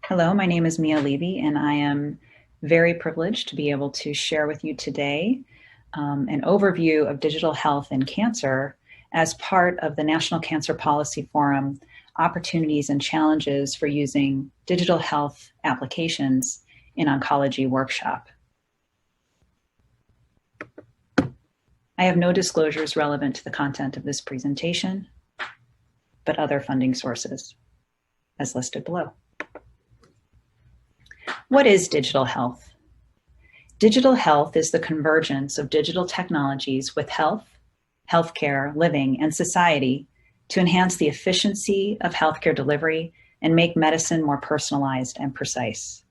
Hello, my name is Mia Levy, and I am very privileged to be able to share with you today an overview of digital health and cancer as part of the National Cancer Policy Forum Opportunities and Challenges for Using Digital Health Applications in Oncology workshop. I have no disclosures relevant to the content of this presentation, but other funding sources as listed below. What is digital health? Digital health is the convergence of digital technologies with health, healthcare, living, and society to enhance the efficiency of healthcare delivery and make medicine more personalized and precise.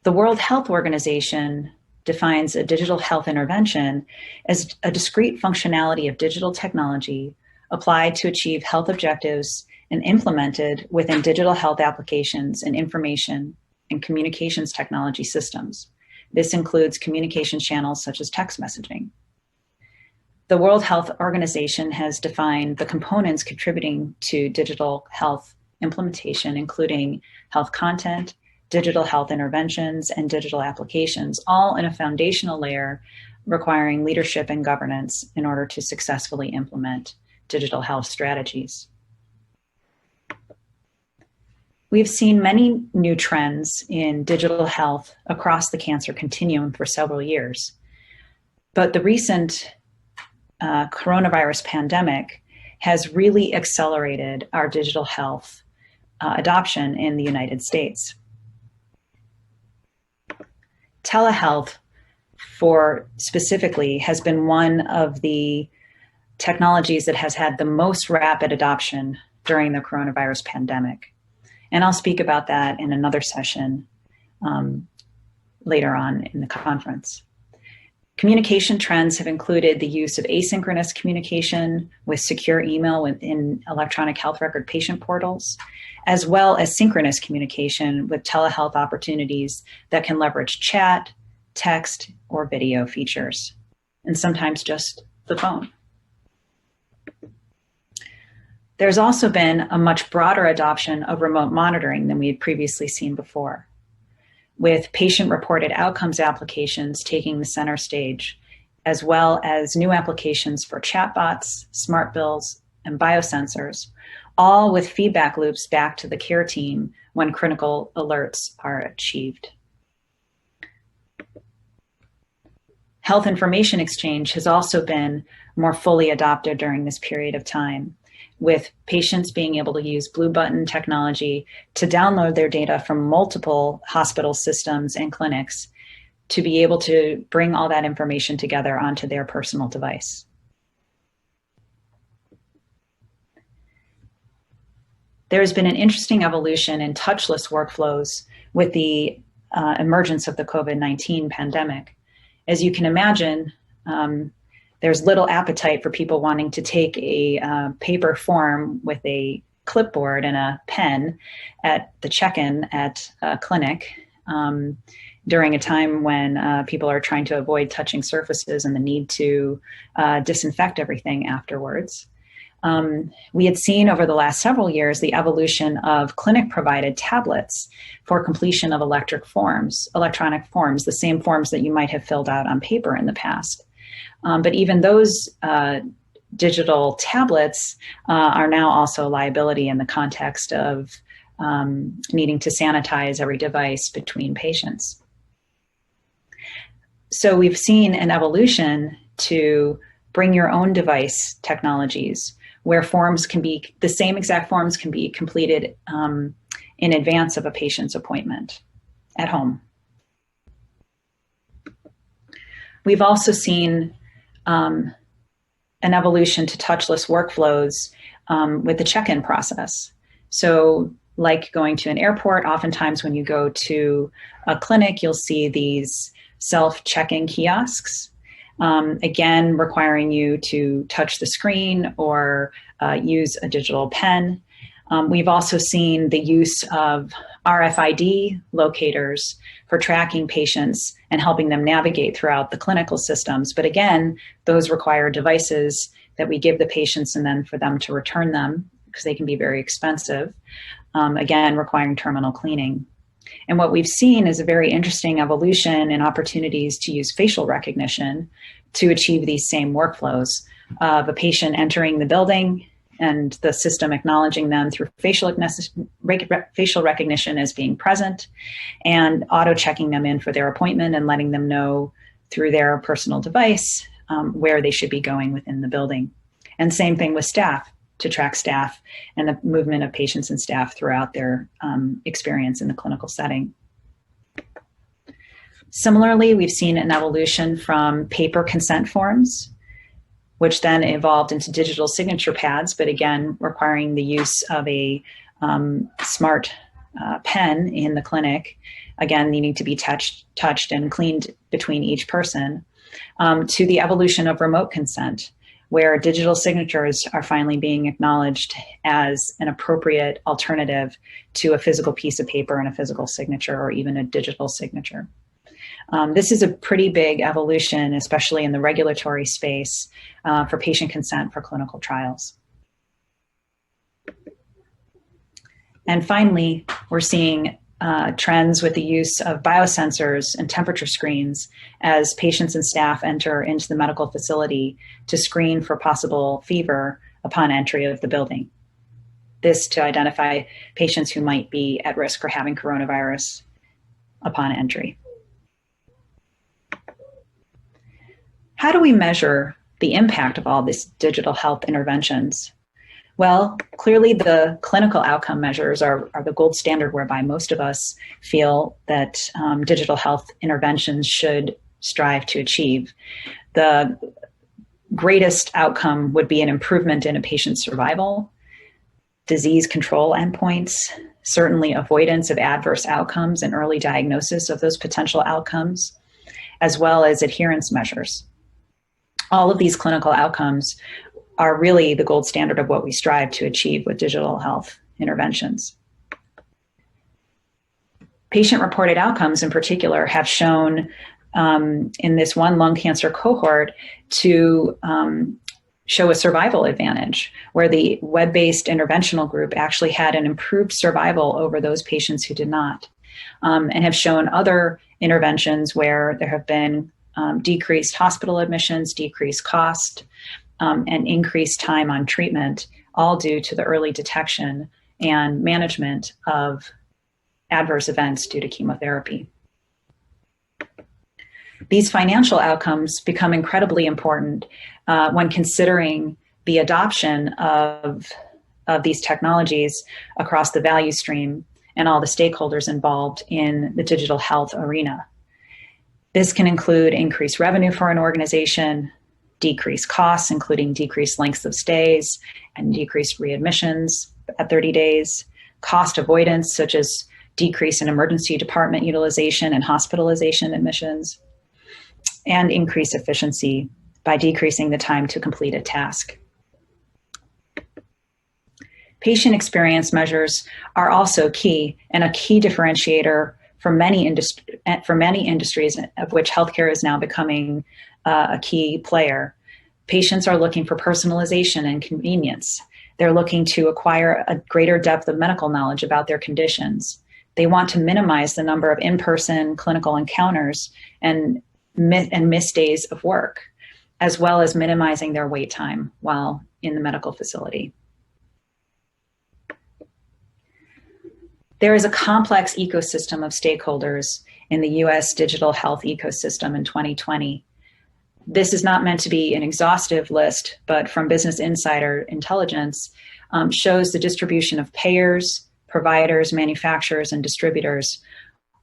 The World Health Organization defines a digital health intervention as a discrete functionality of digital technology applied to achieve health objectives and implemented within digital health applications and information and communications technology systems. This includes communication channels such as text messaging. The World Health Organization has defined the components contributing to digital health implementation, including health content, digital health interventions, and digital applications, all in a foundational layer requiring leadership and governance in order to successfully implement digital health strategies. We've seen many new trends in digital health across the cancer continuum for several years, but the recent coronavirus pandemic has really accelerated our digital health adoption in the United States. Telehealth, for specifically, has been one of the technologies that has had the most rapid adoption during the coronavirus pandemic. And I'll speak about that in another session later on in the conference. Communication trends have included the use of asynchronous communication with secure email within electronic health record patient portals, as well as synchronous communication with telehealth opportunities that can leverage chat, text, or video features, and sometimes just the phone. There's also been a much broader adoption of remote monitoring than we had previously seen before, with patient-reported outcomes applications taking the center stage, as well as new applications for chatbots, smart bills, and biosensors, all with feedback loops back to the care team when critical alerts are achieved. Health information exchange has also been more fully adopted during this period of time, with patients being able to use blue button technology to download their data from multiple hospital systems and clinics to be able to bring all that information together onto their personal device. There has been an interesting evolution in touchless workflows with the emergence of the COVID-19 pandemic. As you can imagine, there's little appetite for people wanting to take a paper form with a clipboard and a pen at the check-in at a clinic during a time when people are trying to avoid touching surfaces and the need to disinfect everything afterwards. We had seen over the last several years the evolution of clinic-provided tablets for completion of electronic forms, the same forms that you might have filled out on paper in the past. But even those digital tablets are now also a liability in the context of needing to sanitize every device between patients. So we've seen an evolution to bring your own device technologies where forms can be, the same exact forms can be completed in advance of a patient's appointment at home. We've also seen an evolution to touchless workflows with the check-in process. So like going to an airport, oftentimes when you go to a clinic, you'll see these self-check-in kiosks, again, requiring you to touch the screen or use a digital pen. We've also seen the use of RFID locators for tracking patients and helping them navigate throughout the clinical systems. But again, those require devices that we give the patients and then for them to return them because they can be very expensive. again, requiring terminal cleaning. And what we've seen is a very interesting evolution in opportunities to use facial recognition to achieve these same workflows of a patient entering the building and the system acknowledging them through facial recognition as being present, and auto-checking them in for their appointment and letting them know through their personal device where they should be going within the building. And same thing with staff, to track staff and the movement of patients and staff throughout their experience in the clinical setting. Similarly, we've seen an evolution from paper consent forms, which then evolved into digital signature pads, but again, requiring the use of a smart pen in the clinic, again, needing to be touched and cleaned between each person, to the evolution of remote consent, where digital signatures are finally being acknowledged as an appropriate alternative to a physical piece of paper and a physical signature, or even a digital signature. This is a pretty big evolution, especially in the regulatory space, for patient consent for clinical trials. And finally, we're seeing trends with the use of biosensors and temperature screens as patients and staff enter into the medical facility to screen for possible fever upon entry of the building. This to identify patients who might be at risk for having coronavirus upon entry. How do we measure the impact of all these digital health interventions? Well, clearly the clinical outcome measures are the gold standard whereby most of us feel that digital health interventions should strive to achieve. The greatest outcome would be an improvement in a patient's survival, disease control endpoints, certainly avoidance of adverse outcomes and early diagnosis of those potential outcomes, as well as adherence measures. All of these clinical outcomes are really the gold standard of what we strive to achieve with digital health interventions. Patient-reported outcomes in particular have shown in this one lung cancer cohort to show a survival advantage, where the web-based interventional group actually had an improved survival over those patients who did not, and have shown other interventions where there have been decreased hospital admissions, decreased cost, and increased time on treatment, all due to the early detection and management of adverse events due to chemotherapy. These financial outcomes become incredibly important when considering the adoption of these technologies across the value stream and all the stakeholders involved in the digital health arena. This can include increased revenue for an organization, decreased costs, including decreased lengths of stays and decreased readmissions at 30 days, cost avoidance, such as decrease in emergency department utilization and hospitalization admissions, and increased efficiency by decreasing the time to complete a task. Patient experience measures are also key, and a key differentiator for many industries, of which healthcare is now becoming a key player. Patients are looking for personalization and convenience. They're looking to acquire a greater depth of medical knowledge about their conditions. They want to minimize the number of in-person clinical encounters and miss days of work, as well as minimizing their wait time while in the medical facility. There is a complex ecosystem of stakeholders in the US digital health ecosystem in 2020. This is not meant to be an exhaustive list, but from Business Insider intelligence shows the distribution of payers, providers, manufacturers, and distributors,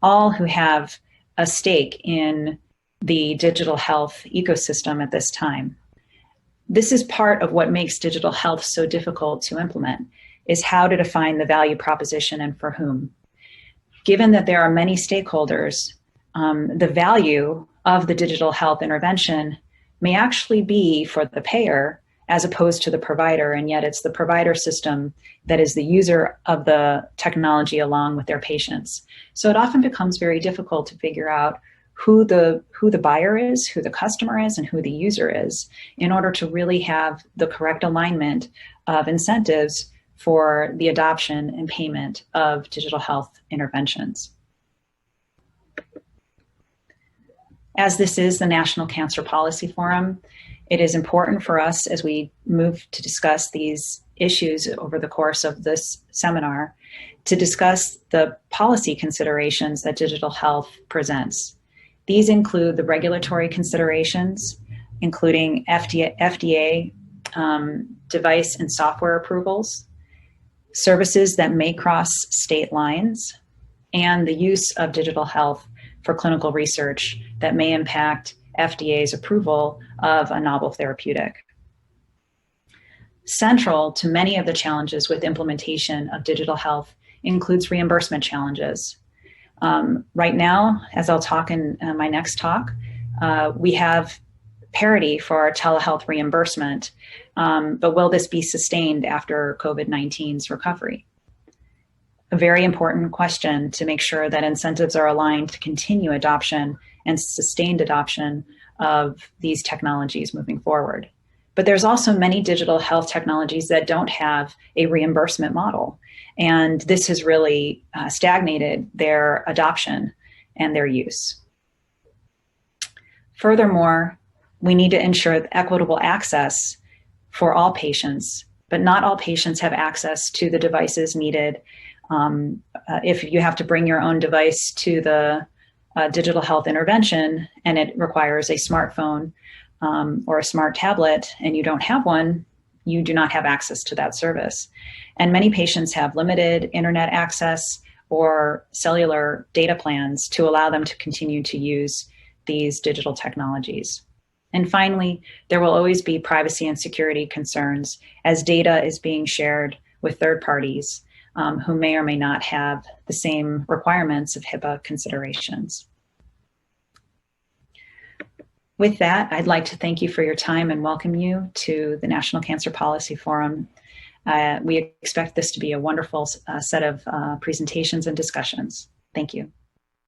all who have a stake in the digital health ecosystem at this time. This is part of what makes digital health so difficult to implement, is how to define the value proposition and for whom. Given that there are many stakeholders, the value of the digital health intervention may actually be for the payer as opposed to the provider, and yet it's the provider system that is the user of the technology along with their patients. So it often becomes very difficult to figure out who the buyer is, who the customer is, and who the user is, in order to really have the correct alignment of incentives for the adoption and payment of digital health interventions. As this is the National Cancer Policy Forum, it is important for us as we move to discuss these issues over the course of this seminar to discuss the policy considerations that digital health presents. These include the regulatory considerations, including FDA device and software approvals, services that may cross state lines, and the use of digital health for clinical research that may impact FDA's approval of a novel therapeutic. Central to many of the challenges with implementation of digital health includes reimbursement challenges. Right now, as I'll talk in my next talk, we have parity for our telehealth reimbursement, but will this be sustained after COVID-19's recovery? A very important question to make sure that incentives are aligned to continue adoption and sustained adoption of these technologies moving forward. But there's also many digital health technologies that don't have a reimbursement model, and this has really stagnated their adoption and their use. Furthermore, we need to ensure equitable access for all patients, but not all patients have access to the devices needed. If you have to bring your own device to the digital health intervention and it requires a smartphone or a smart tablet and you don't have one, you do not have access to that service. And many patients have limited internet access or cellular data plans to allow them to continue to use these digital technologies. And finally, there will always be privacy and security concerns as data is being shared with third parties who may or may not have the same requirements of HIPAA considerations. With that, I'd like to thank you for your time and welcome you to the National Cancer Policy Forum. We expect this to be a wonderful set of presentations and discussions. Thank you.